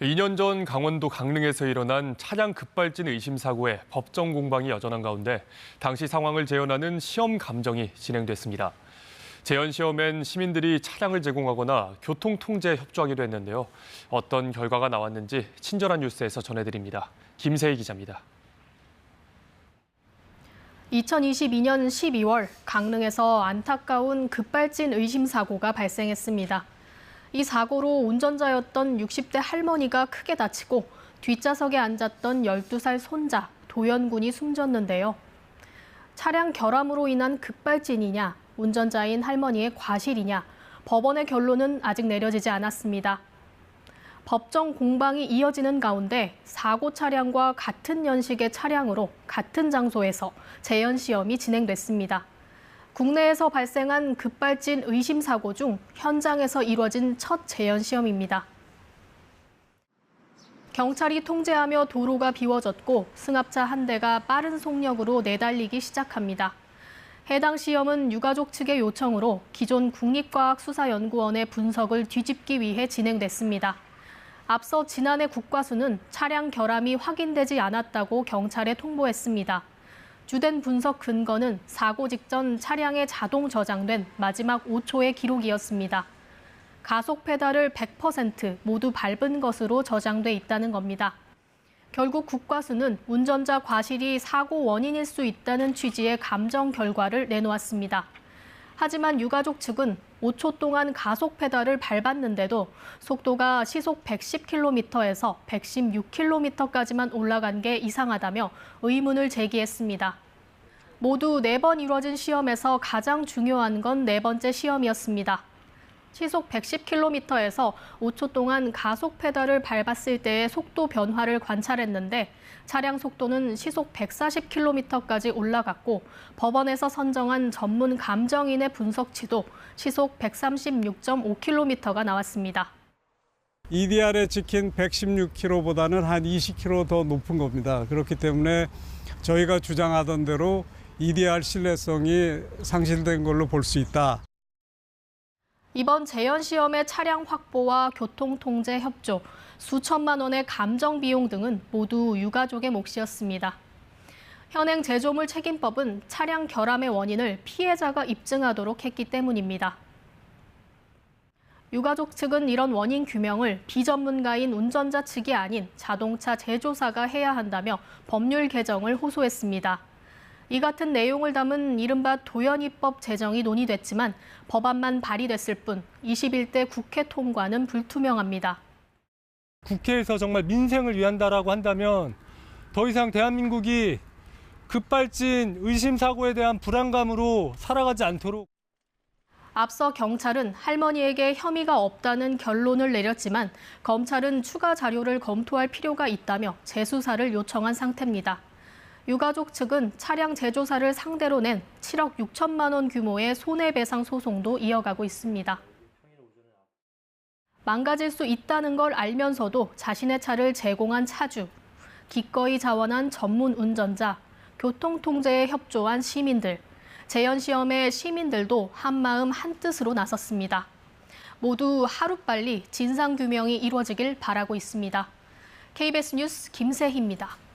2년 전 강원도 강릉에서 일어난 차량 급발진 의심 사고에 법정 공방이 여전한 가운데 당시 상황을 재현하는 시험 감정이 진행됐습니다. 재현 시험엔 시민들이 차량을 제공하거나 교통 통제에 협조하기도 했는데요. 어떤 결과가 나왔는지 친절한 뉴스에서 전해드립니다. 김세희 기자입니다. 2022년 12월 강릉에서 안타까운 급발진 의심 사고가 발생했습니다. 이 사고로 운전자였던 60대 할머니가 크게 다치고 뒷좌석에 앉았던 12살 손자 도연 군이 숨졌는데요. 차량 결함으로 인한 급발진이냐, 운전자인 할머니의 과실이냐, 법원의 결론은 아직 내려지지 않았습니다. 법정 공방이 이어지는 가운데 사고 차량과 같은 연식의 차량으로 같은 장소에서 재현 시험이 진행됐습니다. 국내에서 발생한 급발진 의심 사고 중 현장에서 이뤄진 첫 재현 시험입니다. 경찰이 통제하며 도로가 비워졌고 승합차 한 대가 빠른 속력으로 내달리기 시작합니다. 해당 시험은 유가족 측의 요청으로 기존 국립과학수사연구원의 분석을 뒤집기 위해 진행됐습니다. 앞서 지난해 국과수는 차량 결함이 확인되지 않았다고 경찰에 통보했습니다. 주된 분석 근거는 사고 직전 차량에 자동 저장된 마지막 5초의 기록이었습니다. 가속 페달을 100% 모두 밟은 것으로 저장돼 있다는 겁니다. 결국 국과수는 운전자 과실이 사고 원인일 수 있다는 취지의 감정 결과를 내놓았습니다. 하지만 유가족 측은 5초 동안 가속 페달을 밟았는데도 속도가 시속 110km에서 116km까지만 올라간 게 이상하다며 의문을 제기했습니다. 모두 4번 이뤄진 시험에서 가장 중요한 건 4번째 시험이었습니다. 시속 110km에서 5초 동안 가속 페달을 밟았을 때의 속도 변화를 관찰했는데 차량 속도는 시속 140km까지 올라갔고 법원에서 선정한 전문 감정인의 분석치도 시속 136.5km가 나왔습니다. EDR에 찍힌 116km보다는 한 20km 더 높은 겁니다. 그렇기 때문에 저희가 주장하던 대로 EDR 신뢰성이 상실된 걸로 볼 수 있다. 이번 재현 시험의 차량 확보와 교통 통제 협조, 수천만 원의 감정 비용 등은 모두 유가족의 몫이었습니다. 현행 제조물 책임법은 차량 결함의 원인을 피해자가 입증하도록 했기 때문입니다. 유가족 측은 이런 원인 규명을 비전문가인 운전자 측이 아닌 자동차 제조사가 해야 한다며 법률 개정을 호소했습니다. 이 같은 내용을 담은 이른바 도연이법 제정이 논의됐지만 법안만 발의됐을 뿐 21대 국회 통과는 불투명합니다. 국회에서 정말 민생을 위한다라고 한다면 더 이상 대한민국이 급발진 의심 사고에 대한 불안감으로 살아가지 않도록. 앞서 경찰은 할머니에게 혐의가 없다는 결론을 내렸지만 검찰은 추가 자료를 검토할 필요가 있다며 재수사를 요청한 상태입니다. 유가족 측은 차량 제조사를 상대로 낸 7억 6천만 원 규모의 손해배상 소송도 이어가고 있습니다. 망가질 수 있다는 걸 알면서도 자신의 차를 제공한 차주, 기꺼이 자원한 전문 운전자, 교통통제에 협조한 시민들, 재현 시험에 시민들도 한마음 한뜻으로 나섰습니다. 모두 하루빨리 진상규명이 이루어지길 바라고 있습니다. KBS 뉴스 김세희입니다.